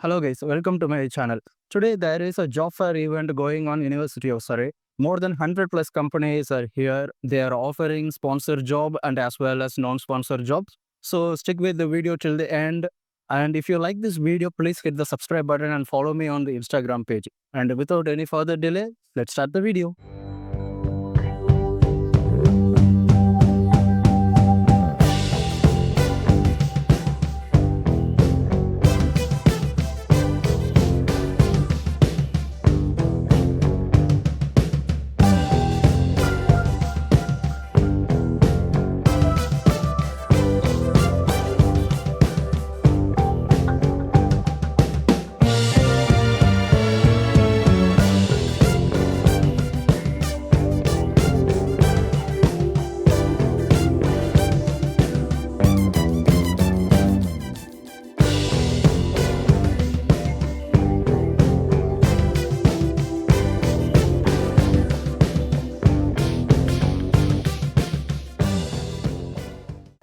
Hello guys, welcome to my channel. Today there is a job fair event going on University of Surrey. More than 100 plus companies are here. They are offering sponsored job and as well as non-sponsored jobs. So stick with the video till the end. And if you like this video, please hit the subscribe button and follow me on the Instagram page. And without any further delay, let's start the video.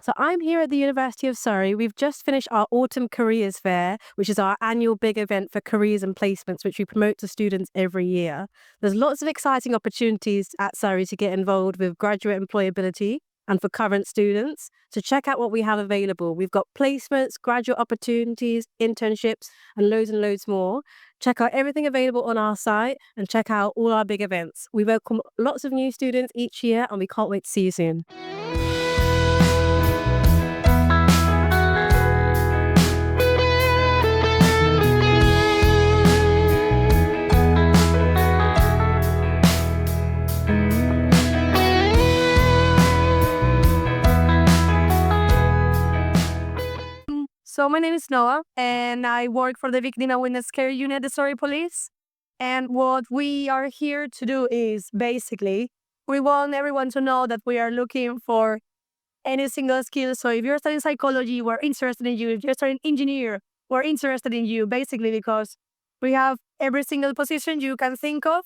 So I'm here at the University of Surrey. We've just finished our Autumn Careers Fair, which is our annual big event for careers and placements, which we promote to students every year. There's lots of exciting opportunities at Surrey to get involved with graduate employability and for current students. So check out what we have available. We've got placements, graduate opportunities, internships, and loads more. Check out everything available on our site and check out all our big events. We welcome lots of new students each year and we can't wait to see you soon. So my name is Noah, and I work for the Victim Awareness Care Unit at the Surrey Police. And what we are here to do is basically, we want everyone to know that we are looking for any single skill. So if you're studying psychology, we're interested in you. If you're studying engineer, we're interested in you, basically because we have every single position you can think of.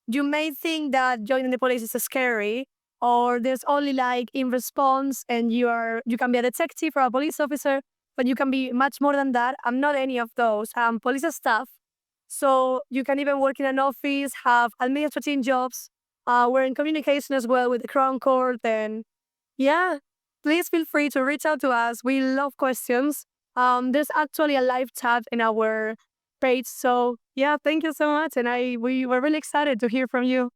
You may think that joining the police is scary, or there's only like in response and you can be a detective or a police officer, but you can be much more than that. I'm not any of those. I'm police staff. So you can even work in an office, have administrative jobs. We're in communication as well with the Crown Court. And yeah, please feel free to reach out to us. We love questions. There's actually a live chat in our page. So yeah, thank you so much. And we were really excited to hear from you.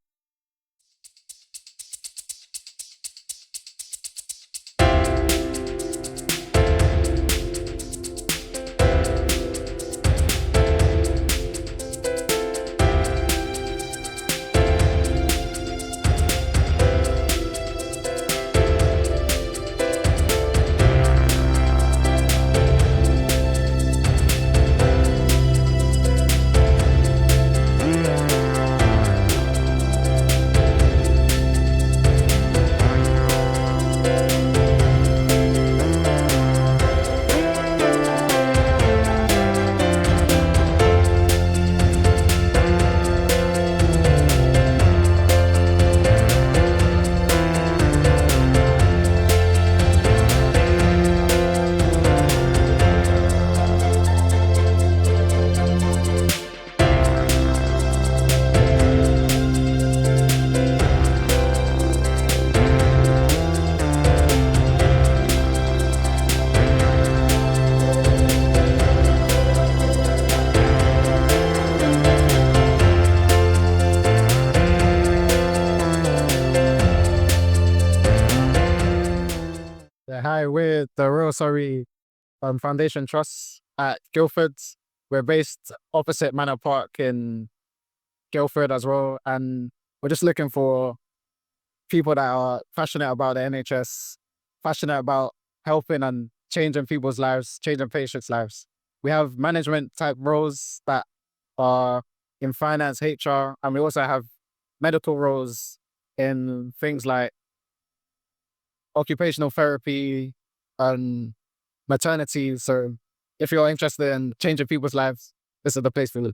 Hi, we're the Royal Surrey Foundation Trust at Guildford. We're based opposite Manor Park in Guildford as well. And we're just looking for people that are passionate about the NHS, passionate about helping and changing people's lives, changing patients' lives. We have management type roles that are in finance, HR, and we also have medical roles in things like occupational therapy and maternity. So if you're interested in changing people's lives, this is the place for you.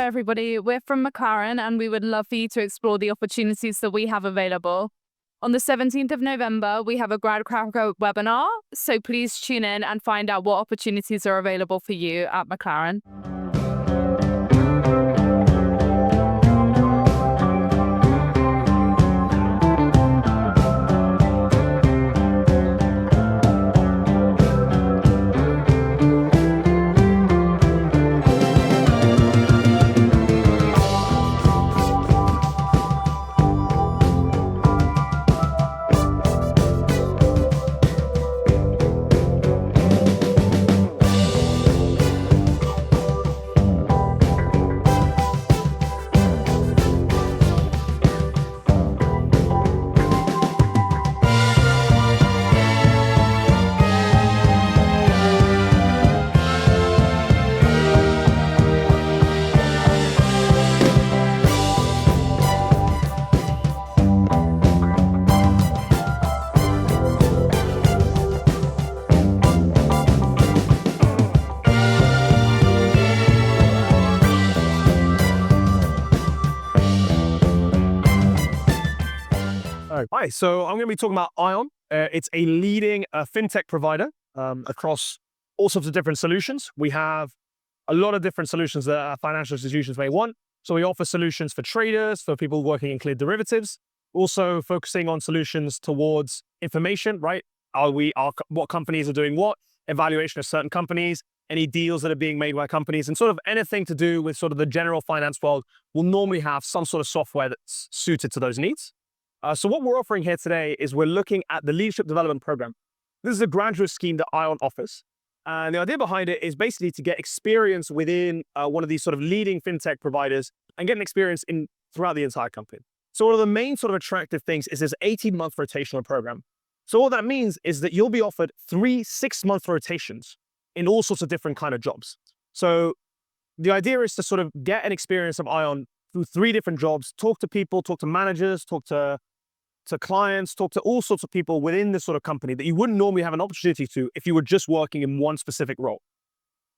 everybody. We're from McLaren and we would love for you to explore the opportunities that we have available. On the 17th of November, we have a Grad Cracker webinar, so please tune in and find out what opportunities are available for you at McLaren. Hi, so I'm going to be talking about Ion. It's a leading fintech provider across all sorts of different solutions. We have a lot of different solutions that financial institutions may want. So we offer solutions for traders, for people working in cleared derivatives, also focusing on solutions towards information, right? What companies are doing what, evaluation of certain companies, any deals that are being made by companies, and sort of anything to do with sort of the general finance world will normally have some sort of software that's suited to those needs. So what we're offering here today is we're looking at the Leadership Development Program. This is a graduate scheme that Ion offers. And the idea behind it is basically to get experience within one of these sort of leading fintech providers and get an experience throughout the entire company. So one of the main sort of attractive things is this 18-month rotational program. So what that means is that you'll be offered 3 6-month rotations in all sorts of different kind of jobs. So the idea is to sort of get an experience of Ion through 3 different jobs, talk to people, talk to managers, talk to clients, talk to all sorts of people within this sort of company that you wouldn't normally have an opportunity to if you were just working in one specific role,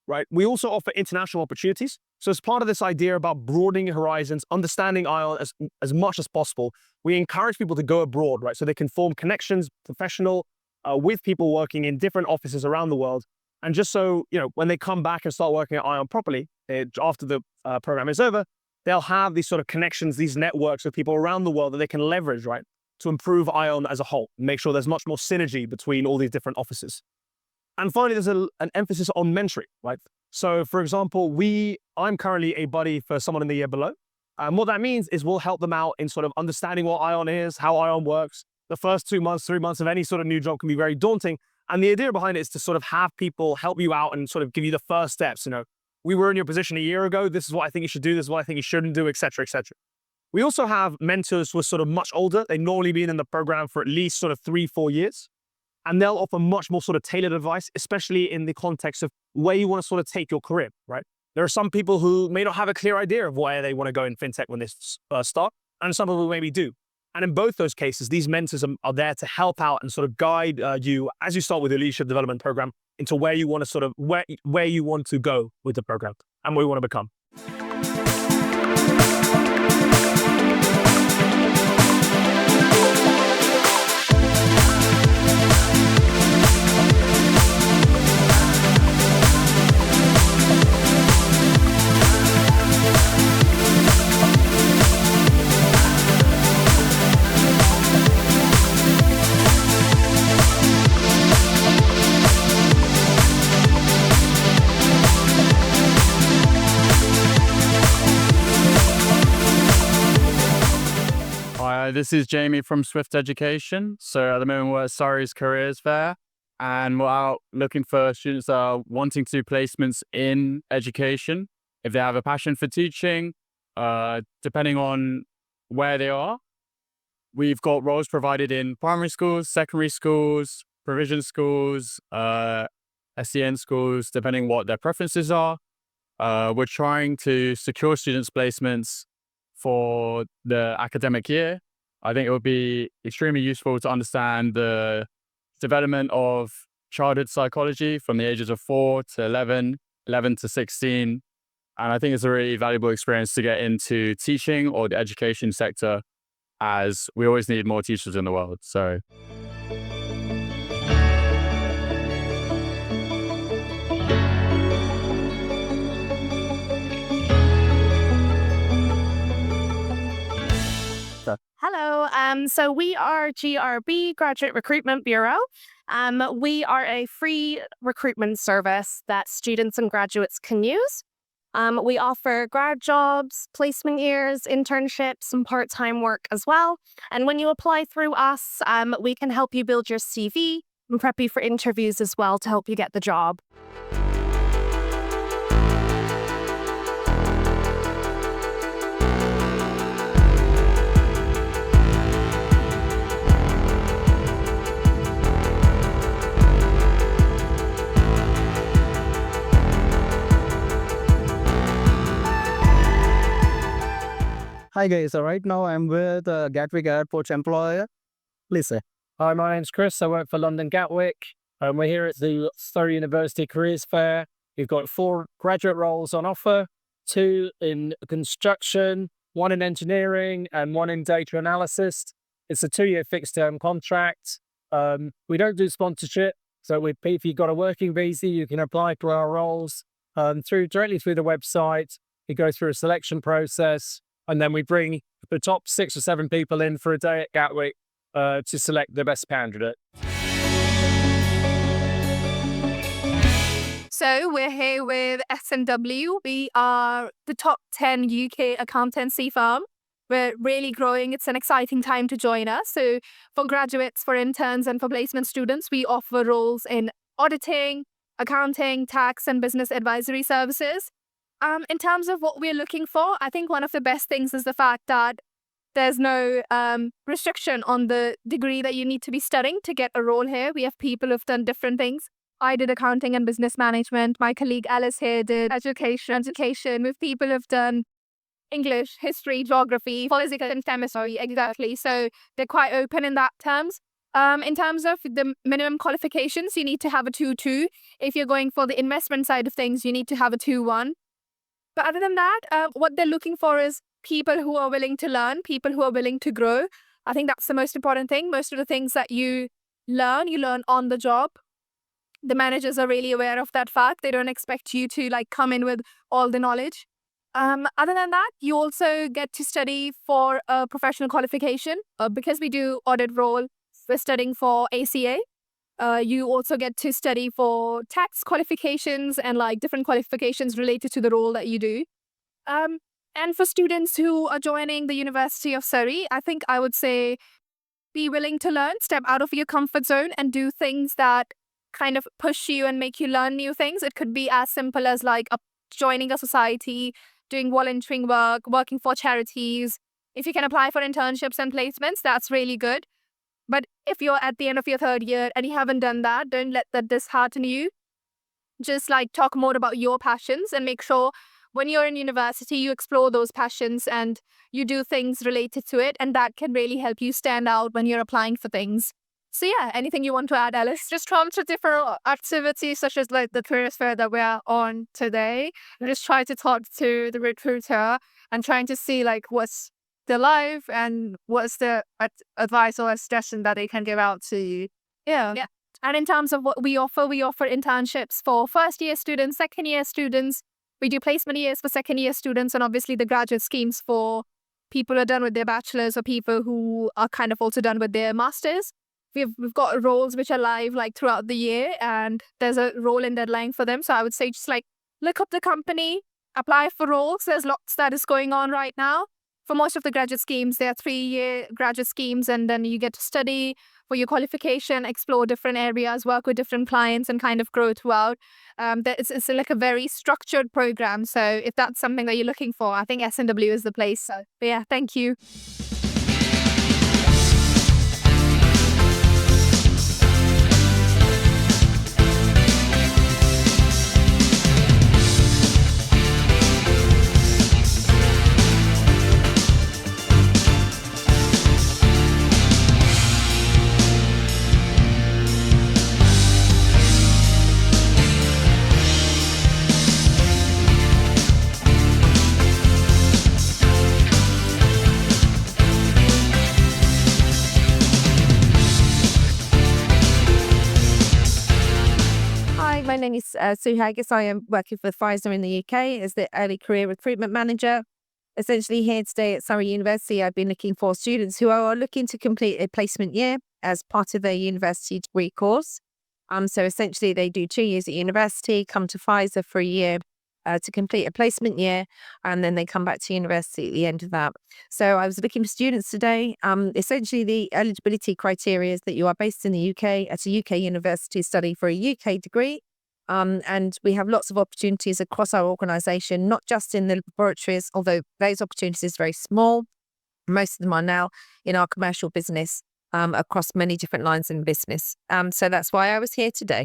right? We also offer international opportunities. So as part of this idea about broadening your horizons, understanding Ion as much as possible, we encourage people to go abroad, right? So they can form connections, professional, with people working in different offices around the world. And just so, when they come back and start working at Ion properly, after the program is over, they'll have these sort of connections, these networks with people around the world that they can leverage, right, to improve Ion as a whole, make sure there's much more synergy between all these different offices. And finally, there's an emphasis on mentoring, right? So for example, I'm currently a buddy for someone in the year below. And what that means is we'll help them out in sort of understanding what Ion is, how Ion works. The first 2 months, 3 months of any sort of new job can be very daunting. And the idea behind it is to sort of have people help you out and sort of give you the first steps. We were in your position a year ago. This is what I think you should do. This is what I think you shouldn't do, et cetera, et cetera. We also have mentors who are sort of much older. They've normally been in the program for at least sort of 3-4 years. And they'll offer much more sort of tailored advice, especially in the context of where you want to sort of take your career, right? There are some people who may not have a clear idea of where they want to go in fintech when they start, and some people maybe do. And in both those cases, these mentors are there to help out and sort of guide you as you start with your leadership development program into where you want to sort of, where you want to go with the program and where you want to become. Hi, this is Jamie from Swift Education. So at the moment we're at Surrey's Careers Fair and we're out looking for students that are wanting to do placements in education. If they have a passion for teaching, depending on where they are. We've got roles provided in primary schools, secondary schools, provision schools, SEN schools, depending what their preferences are. We're trying to secure students' placements for the academic year. I think it would be extremely useful to understand the development of childhood psychology from the ages of 4 to 11, 11 to 16, And I think it's a really valuable experience to get into teaching or the education sector, as we always need more teachers in the world. So Hello. So we are GRB, Graduate Recruitment Bureau. We are a free recruitment service that students and graduates can use. We offer grad jobs, placement years, internships, and part-time work as well. And when you apply through us, we can help you build your CV and prep you for interviews as well to help you get the job. Hi guys, so right now I'm with Gatwick Airport's employer. Please say. Hi, my name's Chris. I work for London Gatwick. We're here at the Surrey University Careers Fair. We've got 4 graduate roles on offer, 2 in construction, 1 in engineering, and 1 in data analysis. It's a 2-year fixed-term contract. We don't do sponsorship, so if you've got a working visa, you can apply for our roles directly through the website. We go through a selection process, and then we bring the top 6 or 7 people in for a day at Gatwick to select the best candidate. So we're here with S&W. We are the top 10 UK accountancy firm. We're really growing. It's an exciting time to join us. So for graduates, for interns, and for placement students, we offer roles in auditing, accounting, tax, and business advisory services. In terms of what we're looking for, I think one of the best things is the fact that there's no restriction on the degree that you need to be studying to get a role here. We have people who've done different things. I did accounting and business management. My colleague Alice here did education. With people who've done English, history, geography, political, and chemistry. Exactly. So they're quite open in that terms. In terms of the minimum qualifications, you need to have a 2-2. If you're going for the investment side of things, you need to have a 2-1. But other than that, what they're looking for is people who are willing to learn, people who are willing to grow. I think that's the most important thing. Most of the things that you learn on the job. The managers are really aware of that fact. They don't expect you to come in with all the knowledge. Other than that, you also get to study for a professional qualification. Because we do audit role, we're studying for ACA. You also get to study for tax qualifications and different qualifications related to the role that you do. And for students who are joining the University of Surrey, I think I would say be willing to learn, step out of your comfort zone and do things that kind of push you and make you learn new things. It could be as simple as joining a society, doing volunteering work, working for charities. If you can apply for internships and placements, that's really good. But if you're at the end of your 3rd year and you haven't done that, don't let that dishearten you. Just talk more about your passions and make sure when you're in university, you explore those passions and you do things related to it. And that can really help you stand out when you're applying for things. So yeah, anything you want to add, Alice? Just come to different activities such as the careers fair that we're on today. And just try to talk to the recruiter and trying to see what's their life and what's the advice or suggestion that they can give out to you. Yeah. And in terms of what we offer internships for 1st-year students, 2nd-year students. We do placement years for 2nd-year students, and obviously the graduate schemes for people who are done with their bachelors or people who are kind of also done with their masters. We've got roles which are live throughout the year, and there's a role and deadline for them. So I would say just look up the company, apply for roles. There's lots that is going on right now. For most of the graduate schemes, they are 3-year graduate schemes, and then you get to study for your qualification, explore different areas, work with different clients, and kind of grow throughout. It's a very structured program. So if that's something that you're looking for, I think S&W is the place. So but yeah, thank you. is Sue Haggis. I am working for Pfizer in the UK as the Early Career Recruitment Manager. Essentially here today at Surrey University, I've been looking for students who are looking to complete a placement year as part of their university degree course. So essentially they do 2 years at university, come to Pfizer for a year to complete a placement year, and then they come back to university at the end of that. So I was looking for students today. Essentially the eligibility criteria is that you are based in the UK at a UK university studying for a UK degree. And we have lots of opportunities across our organisation, not just in the laboratories, although those opportunities are very small. Most of them are now in our commercial business across many different lines in business. So that's why I was here today.